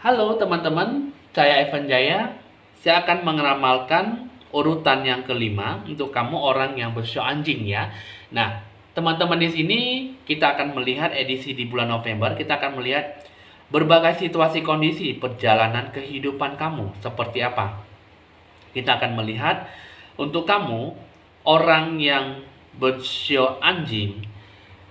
Halo teman-teman, saya Evan Jaya. Saya akan meramalkan urutan yang kelima untuk kamu orang yang bersio anjing ya. Nah, teman-teman di sini kita akan melihat edisi di bulan November, kita akan melihat berbagai situasi kondisi perjalanan kehidupan kamu seperti apa. Kita akan melihat untuk kamu orang yang bersio anjing,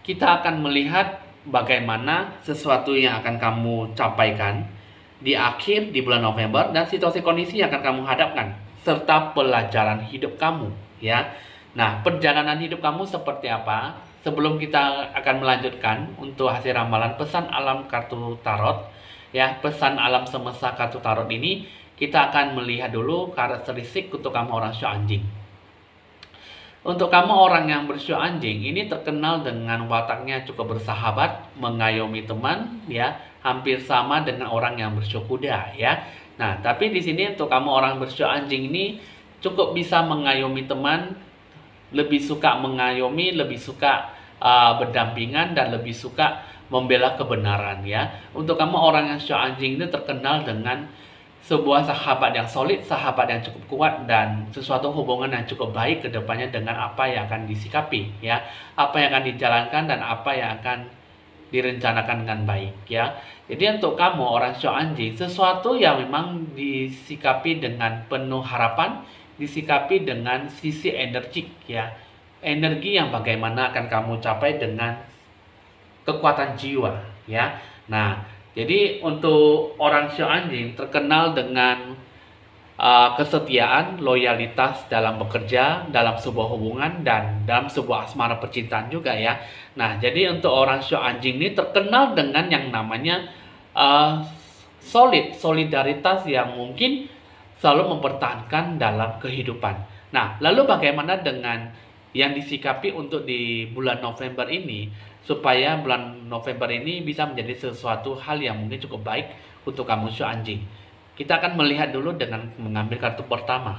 kita akan melihat bagaimana sesuatu yang akan kamu capaikan di akhir di bulan November dan situasi kondisi yang akan kamu hadapkan serta pelajaran hidup kamu ya. Nah, perjalanan hidup kamu seperti apa? Sebelum kita akan melanjutkan untuk hasil ramalan pesan alam kartu tarot ya, pesan alam semesta kartu tarot ini kita akan melihat dulu karakteristik untuk kamu orang sio anjing. Untuk kamu orang yang bersio anjing, ini terkenal dengan wataknya cukup bersahabat, mengayomi teman, ya, hampir sama dengan orang yang bersio kuda, ya. Nah, tapi di sini untuk kamu orang bersio anjing ini cukup bisa mengayomi teman, lebih suka mengayomi, lebih suka berdampingan dan lebih suka membela kebenaran, ya. Untuk kamu orang yang sio anjing ini terkenal dengan sebuah sahabat yang solid, sahabat yang cukup kuat, dan sesuatu hubungan yang cukup baik ke depannya dengan apa yang akan disikapi, ya, apa yang akan dijalankan dan apa yang akan direncanakan dengan baik, ya. Jadi untuk kamu orang sio anjing, sesuatu yang memang disikapi dengan penuh harapan, disikapi dengan sisi energik, ya, energi yang bagaimana akan kamu capai dengan kekuatan jiwa, ya. Nah, jadi untuk orang sio anjing terkenal dengan kesetiaan, loyalitas dalam bekerja, dalam sebuah hubungan, dan dalam sebuah asmara percintaan juga ya. Nah, jadi untuk orang sio anjing ini terkenal dengan yang namanya uh, solidaritas yang mungkin selalu mempertahankan dalam kehidupan. Nah, lalu bagaimana dengan yang disikapi untuk di bulan November ini, supaya bulan November ini bisa menjadi sesuatu hal yang mungkin cukup baik untuk kamu sio anjing. Kita akan melihat dulu dengan mengambil kartu pertama.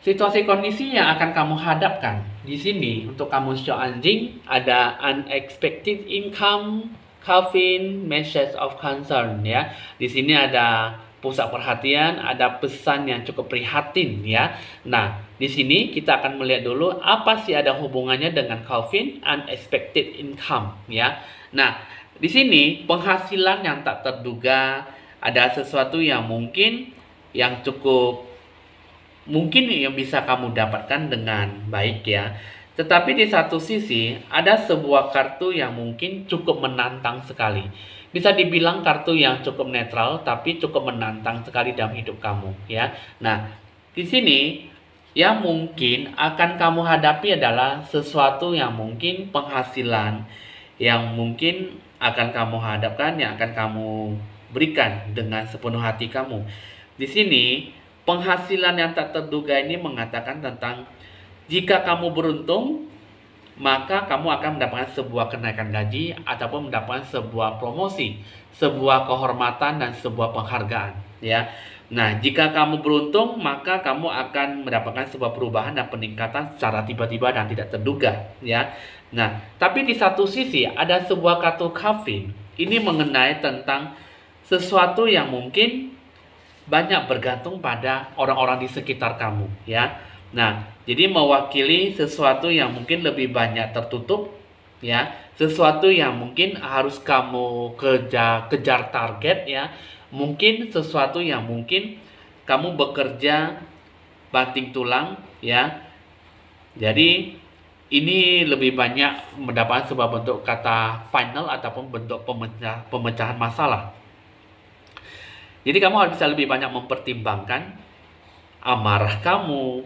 Situasi kondisi yang akan kamu hadapkan di sini untuk kamu sio anjing ada unexpected income, Calvin, message of concern ya. Di sini ada pusat perhatian, ada pesan yang cukup prihatin ya. Nah, di sini kita akan melihat dulu apa sih ada hubungannya dengan Calvin unexpected income ya. Nah, di sini penghasilan yang tak terduga, ada sesuatu yang mungkin yang cukup mungkin yang bisa kamu dapatkan dengan baik ya. Tetapi di satu sisi ada sebuah kartu yang mungkin cukup menantang sekali. Bisa dibilang kartu yang cukup netral tapi cukup menantang sekali dalam hidup kamu ya. Nah, di sini yang mungkin akan kamu hadapi adalah sesuatu yang mungkin penghasilan yang mungkin akan kamu hadapkan, yang akan kamu berikan dengan sepenuh hati kamu. Di sini penghasilan yang tak terduga ini mengatakan tentang jika kamu beruntung, maka kamu akan mendapatkan sebuah kenaikan gaji ataupun mendapatkan sebuah promosi, sebuah kehormatan dan sebuah penghargaan, ya. Nah, jika kamu beruntung, maka kamu akan mendapatkan sebuah perubahan dan peningkatan secara tiba-tiba dan tidak terduga, ya. Nah, tapi di satu sisi ada sebuah kartu Calvin. Ini mengenai tentang sesuatu yang mungkin banyak bergantung pada orang-orang di sekitar kamu ya. Nah, jadi mewakili sesuatu yang mungkin lebih banyak tertutup ya, sesuatu yang mungkin harus kamu kejar target ya. Mungkin sesuatu yang mungkin kamu bekerja banting tulang ya. Jadi ini lebih banyak mendapatkan sebuah bentuk kata final ataupun bentuk pemecahan masalah. Jadi kamu harus bisa lebih banyak mempertimbangkan amarah kamu,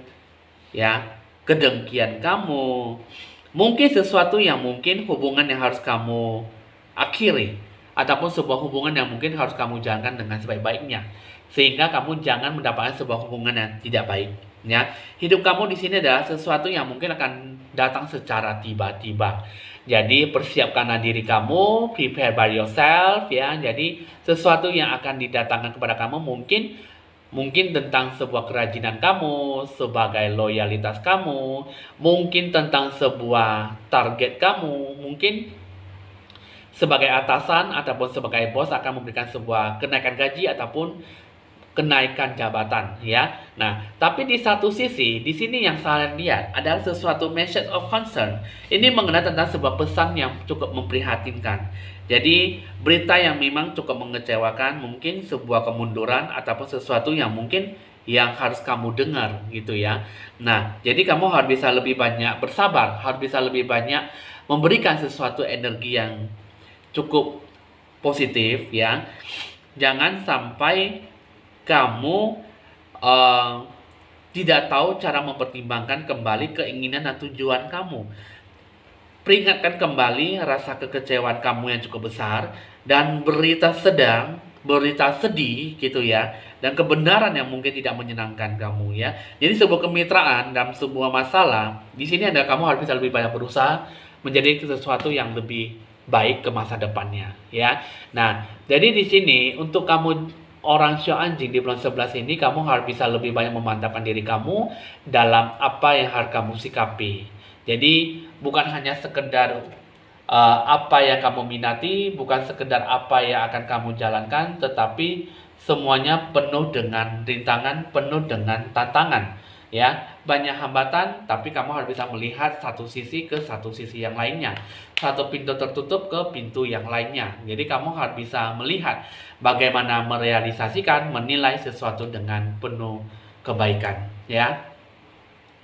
ya, kedengkian kamu, mungkin sesuatu yang mungkin hubungan yang harus kamu akhiri, ataupun sebuah hubungan yang mungkin harus kamu jalankan dengan sebaik-baiknya, sehingga kamu jangan mendapatkan sebuah hubungan yang tidak baik. Ya, hidup kamu di sini adalah sesuatu yang mungkin akan datang secara tiba-tiba. Jadi persiapkanlah diri kamu, prepare by yourself ya. Jadi sesuatu yang akan didatangkan kepada kamu mungkin tentang sebuah kerajinan kamu, sebagai loyalitas kamu, mungkin tentang sebuah target kamu, mungkin sebagai atasan ataupun sebagai bos akan memberikan sebuah kenaikan gaji ataupun kenaikan jabatan, ya. Nah, tapi di satu sisi, di sini yang saya lihat adalah sesuatu message of concern. Ini mengenai tentang sebuah pesan yang cukup memprihatinkan. Jadi, berita yang memang cukup mengecewakan, mungkin sebuah kemunduran ataupun sesuatu yang mungkin yang harus kamu dengar gitu ya. Nah, jadi kamu harus bisa lebih banyak bersabar, harus bisa lebih banyak memberikan sesuatu energi yang cukup positif ya. Jangan sampai kamu uh, tidak tahu cara mempertimbangkan kembali keinginan dan tujuan kamu. Peringatkan kembali rasa kekecewaan kamu yang cukup besar dan berita sedih gitu ya, dan kebenaran yang mungkin tidak menyenangkan kamu ya. Jadi sebuah kemitraan dalam sebuah masalah, di sini ada kamu harus bisa lebih banyak berusaha menjadi sesuatu yang lebih baik ke masa depannya ya. Nah, jadi di sini untuk kamu orang show anjing di bulan 11 ini, kamu harus bisa lebih banyak memantapkan diri kamu dalam apa yang harus kamu sikapi. Jadi bukan hanya sekedar apa yang kamu minati, bukan sekedar apa yang akan kamu jalankan, tetapi semuanya penuh dengan rintangan, penuh dengan tantangan. Ya, banyak hambatan, tapi kamu harus bisa melihat satu sisi ke satu sisi yang lainnya. Satu pintu tertutup ke pintu yang lainnya. Jadi kamu harus bisa melihat bagaimana merealisasikan, menilai sesuatu dengan penuh kebaikan, ya.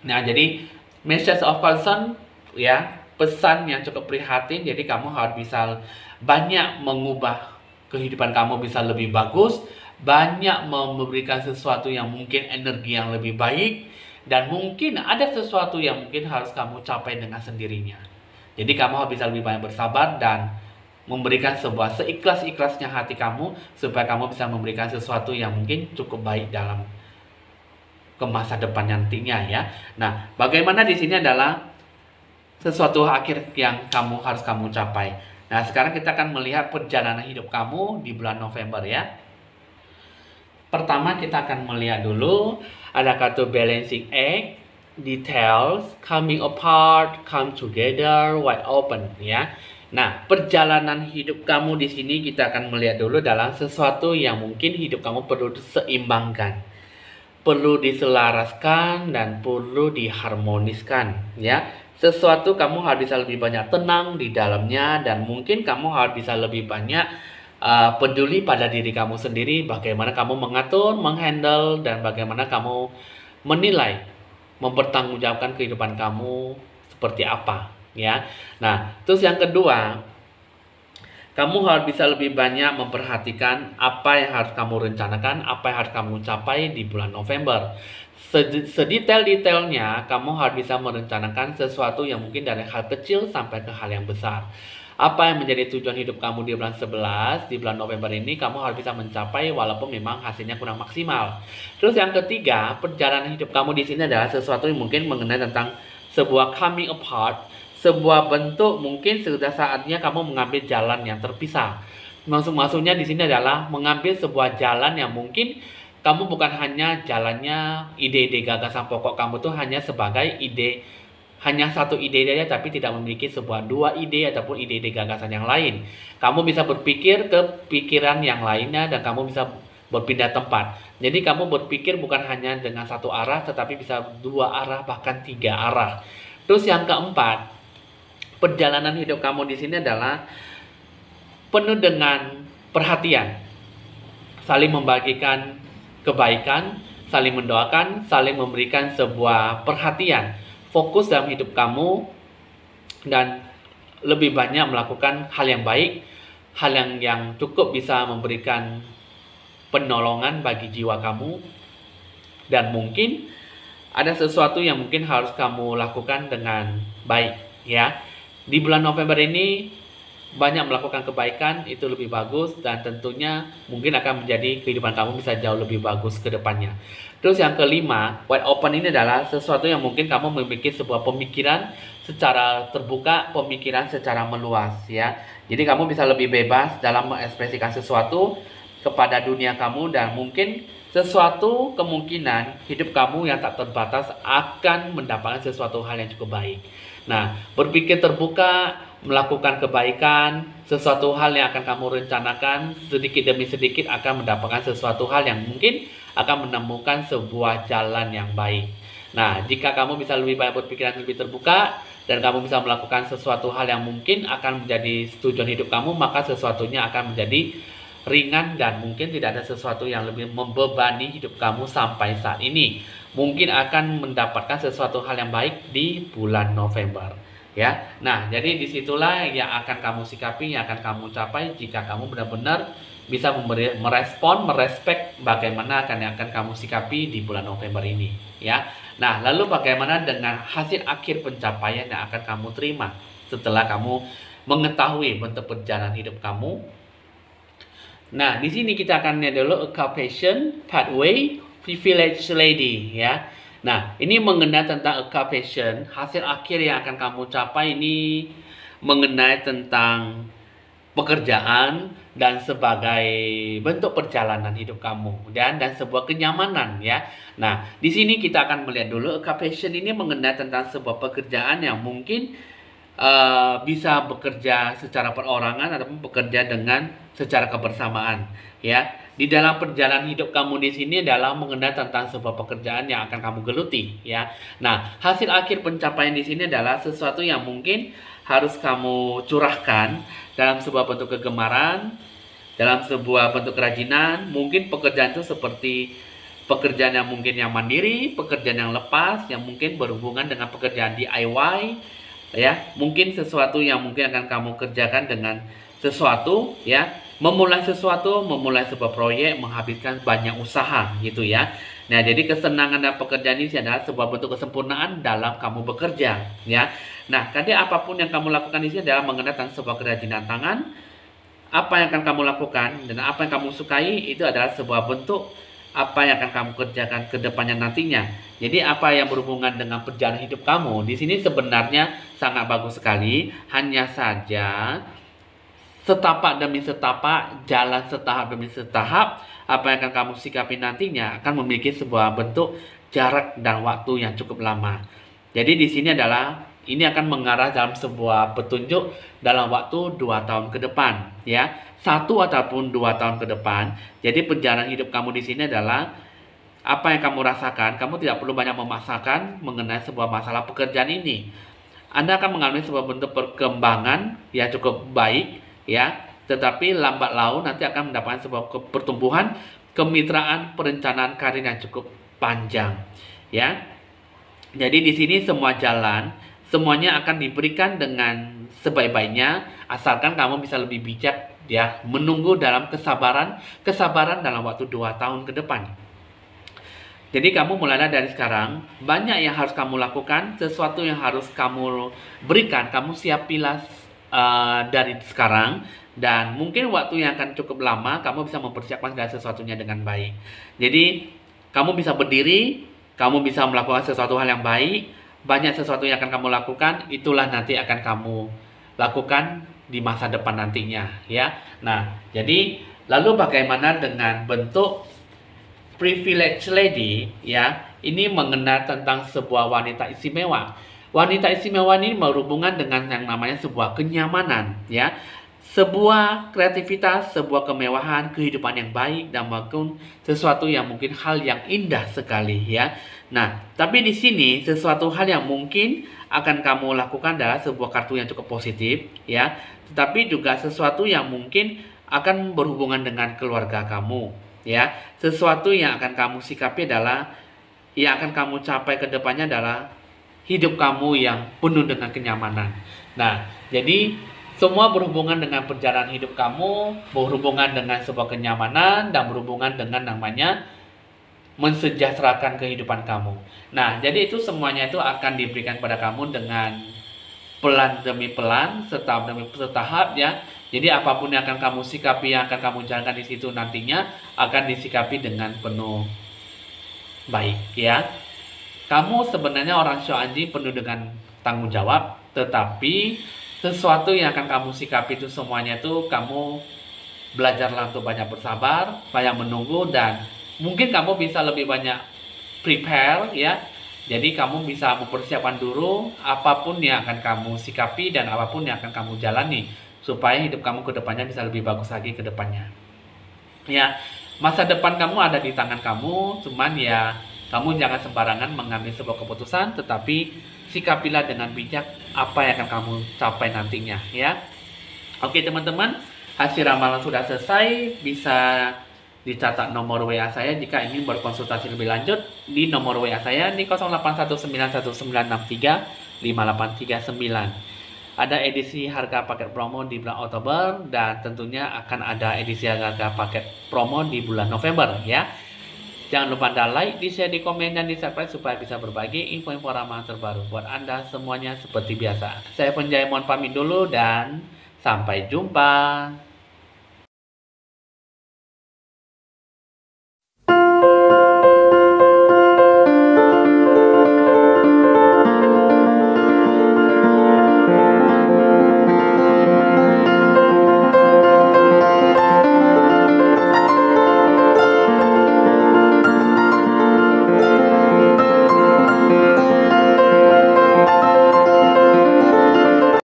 Nah, jadi message of concern ya, pesan yang cukup prihatin. Jadi kamu harus bisa banyak mengubah kehidupan kamu bisa lebih bagus, banyak memberikan sesuatu yang mungkin energi yang lebih baik, dan mungkin ada sesuatu yang mungkin harus kamu capai dengan sendirinya. Jadi kamu harus bisa lebih banyak bersabar dan memberikan sebuah seikhlas-ikhlasnya hati kamu supaya kamu bisa memberikan sesuatu yang mungkin cukup baik dalam ke masa depan nantinya ya. Nah, bagaimana di sini adalah sesuatu akhir yang kamu capai. Nah, sekarang kita akan melihat perjalanan hidup kamu di bulan November ya. Pertama kita akan melihat dulu ada kartu balancing act, details, coming apart, come together, wide open ya. Nah, perjalanan hidup kamu di sini kita akan melihat dulu dalam sesuatu yang mungkin hidup kamu perlu seimbangkan, perlu diselaraskan dan perlu diharmoniskan ya. Sesuatu kamu harus bisa lebih banyak tenang di dalamnya, dan mungkin kamu harus bisa lebih banyak peduli pada diri kamu sendiri, bagaimana kamu mengatur, menghandle, dan bagaimana kamu menilai, mempertanggungjawabkan kehidupan kamu seperti apa ya. Nah, terus yang kedua, kamu harus bisa lebih banyak memperhatikan apa yang harus kamu rencanakan, apa yang harus kamu capai di bulan November. Sedetail-detailnya, kamu harus bisa merencanakan sesuatu yang mungkin dari hal kecil sampai ke hal yang besar. Apa yang menjadi tujuan hidup kamu di bulan 11, di bulan November ini, kamu harus bisa mencapai walaupun memang hasilnya kurang maksimal. Terus yang ketiga, perjalanan hidup kamu di sini adalah sesuatu yang mungkin mengenai tentang sebuah coming apart, sebuah bentuk mungkin sudah saatnya kamu mengambil jalan yang terpisah. Maksudnya di sini adalah mengambil sebuah jalan yang mungkin kamu bukan hanya jalannya ide-ide gagasan pokok kamu tuh hanya sebagai ide, hanya satu ide saja, tapi tidak memiliki sebuah dua ide ataupun ide-ide gagasan yang lain. Kamu bisa berpikir ke pikiran yang lainnya dan kamu bisa berpindah tempat. Jadi kamu berpikir bukan hanya dengan satu arah, tetapi bisa dua arah bahkan tiga arah. Terus yang keempat, perjalanan hidup kamu di sini adalah penuh dengan perhatian, saling membagikan kebaikan, saling mendoakan, saling memberikan sebuah perhatian, fokus dalam hidup kamu, dan lebih banyak melakukan hal yang baik, hal yang cukup bisa memberikan penolongan bagi jiwa kamu, dan mungkin ada sesuatu yang mungkin harus kamu lakukan dengan baik ya. Di bulan November ini banyak melakukan kebaikan, itu lebih bagus, dan tentunya mungkin akan menjadi kehidupan kamu bisa jauh lebih bagus ke depannya. Terus yang kelima, wide open ini adalah sesuatu yang mungkin kamu memiliki sebuah pemikiran secara terbuka, pemikiran secara meluas ya. Jadi kamu bisa lebih bebas dalam mengekspresikan sesuatu kepada dunia kamu, dan mungkin sesuatu kemungkinan hidup kamu yang tak terbatas akan mendapatkan sesuatu hal yang cukup baik. Nah, berpikir terbuka, melakukan kebaikan, sesuatu hal yang akan kamu rencanakan, sedikit demi sedikit akan mendapatkan sesuatu hal yang mungkin akan menemukan sebuah jalan yang baik. Nah, jika kamu bisa lebih banyak berpikiran lebih terbuka, dan kamu bisa melakukan sesuatu hal yang mungkin akan menjadi tujuan hidup kamu, maka sesuatunya akan menjadi ringan dan mungkin tidak ada sesuatu yang lebih membebani hidup kamu sampai saat ini. Mungkin akan mendapatkan sesuatu hal yang baik di bulan November. Ya, nah jadi disitulah yang akan kamu sikapi, yang akan kamu capai jika kamu benar-benar bisa merespek bagaimana yang akan kamu sikapi di bulan November ini. Ya, nah lalu bagaimana dengan hasil akhir pencapaian yang akan kamu terima setelah kamu mengetahui bentuk perjalanan hidup kamu. Nah, di sini kita akan lihat dulu occupation, pathway, privilege lady ya. Nah, ini mengenai tentang occupation, hasil akhir yang akan kamu capai ini mengenai tentang pekerjaan dan sebagai bentuk perjalanan hidup kamu dan sebuah kenyamanan ya. Nah, di sini kita akan melihat dulu occupation ini mengenai tentang sebuah pekerjaan yang mungkin bisa bekerja secara perorangan ataupun bekerja dengan secara kebersamaan ya. Di dalam perjalanan hidup kamu di sini adalah mengenai tentang sebuah pekerjaan yang akan kamu geluti ya. Nah, hasil akhir pencapaian di sini adalah sesuatu yang mungkin harus kamu curahkan dalam sebuah bentuk kegemaran, dalam sebuah bentuk kerajinan. Mungkin pekerjaan itu seperti pekerjaan yang mungkin yang mandiri, pekerjaan yang lepas, yang mungkin berhubungan dengan pekerjaan DIY, ya. Mungkin sesuatu yang mungkin akan kamu kerjakan dengan sesuatu, ya. Memulai sesuatu, memulai sebuah proyek, menghabiskan banyak usaha, gitu ya. Nah, jadi kesenangan dan pekerjaan ini adalah sebuah bentuk kesempurnaan dalam kamu bekerja, ya. Nah, jadi apapun yang kamu lakukan di sini adalah mengenai sebuah kerajinan tangan. Apa yang akan kamu lakukan dan apa yang kamu sukai itu adalah sebuah bentuk apa yang akan kamu kerjakan ke depannya nantinya. Jadi apa yang berhubungan dengan perjalanan hidup kamu di sini sebenarnya sangat bagus sekali. Hanya saja setapak demi setapak, jalan setahap demi setahap, apa yang akan kamu sikapi nantinya akan memiliki sebuah bentuk jarak dan waktu yang cukup lama. Jadi di sini adalah ini akan mengarah dalam sebuah petunjuk dalam waktu 2 tahun ke depan, ya. 1 ataupun 2 tahun ke depan. Jadi perjalanan hidup kamu di sini adalah apa yang kamu rasakan. Kamu tidak perlu banyak memaksakan mengenai sebuah masalah pekerjaan ini. Anda akan mengalami sebuah bentuk perkembangan yang cukup baik, ya. Tetapi lambat laun nanti akan mendapatkan sebuah pertumbuhan, kemitraan, perencanaan karir yang cukup panjang, ya. Jadi di sini semua jalan, semuanya akan diberikan dengan sebaik-baiknya, asalkan kamu bisa lebih bijak ya, menunggu dalam kesabaran dalam waktu 2 tahun ke depan. Jadi kamu mulailah dari sekarang, banyak yang harus kamu lakukan, sesuatu yang harus kamu berikan, kamu siapilah dari sekarang, dan mungkin waktu yang akan cukup lama, kamu bisa mempersiapkan segala sesuatunya dengan baik. Jadi kamu bisa berdiri, kamu bisa melakukan sesuatu hal yang baik, banyak sesuatu yang akan kamu lakukan, itulah nanti akan kamu lakukan di masa depan nantinya, ya. Nah, jadi lalu bagaimana dengan bentuk privilege lady, ya? Ini mengenai tentang sebuah wanita istimewa. Wanita istimewa ini berhubungan dengan yang namanya sebuah kenyamanan, ya. Sebuah kreativitas, sebuah kemewahan, kehidupan yang baik, dan bahkan sesuatu yang mungkin hal yang indah sekali, ya. Nah, tapi di sini sesuatu hal yang mungkin akan kamu lakukan adalah sebuah kartu yang cukup positif, ya. Tetapi juga sesuatu yang mungkin akan berhubungan dengan keluarga kamu, ya. Sesuatu yang akan kamu sikapi adalah yang akan kamu capai ke depannya adalah hidup kamu yang penuh dengan kenyamanan. Nah, jadi semua berhubungan dengan perjalanan hidup kamu, berhubungan dengan sebuah kenyamanan, dan berhubungan dengan namanya mensejahterakan kehidupan kamu. Nah, jadi itu semuanya itu akan diberikan pada kamu dengan pelan demi pelan, setahap demi setahap, ya. Jadi apapun yang akan kamu sikapi, yang akan kamu jalankan di situ nantinya akan disikapi dengan penuh baik, ya. Kamu sebenarnya orang show anjing penuh dengan tanggung jawab, tetapi sesuatu yang akan kamu sikapi itu semuanya itu kamu belajarlah untuk banyak bersabar, banyak menunggu, dan mungkin kamu bisa lebih banyak prepare, ya. Jadi kamu bisa mempersiapkan dulu apapun yang akan kamu sikapi dan apapun yang akan kamu jalani supaya hidup kamu ke depannya bisa lebih bagus lagi ke depannya. Ya, masa depan kamu ada di tangan kamu, cuman ya kamu jangan sembarangan mengambil sebuah keputusan, tetapi sikapilah dengan bijak apa yang akan kamu capai nantinya, ya. Oke teman-teman, hasil ramalan sudah selesai, bisa dicatat nomor WA saya jika ingin berkonsultasi lebih lanjut di nomor WA saya di 081919635839. Ada edisi harga paket promo di bulan Oktober dan tentunya akan ada edisi harga paket promo di bulan November ya. Jangan lupa Anda like, di share, di komen, dan di subscribe supaya bisa berbagi info-info ramalan terbaru buat Anda semuanya seperti biasa. Saya Penjaya mohon pamit dulu dan sampai jumpa.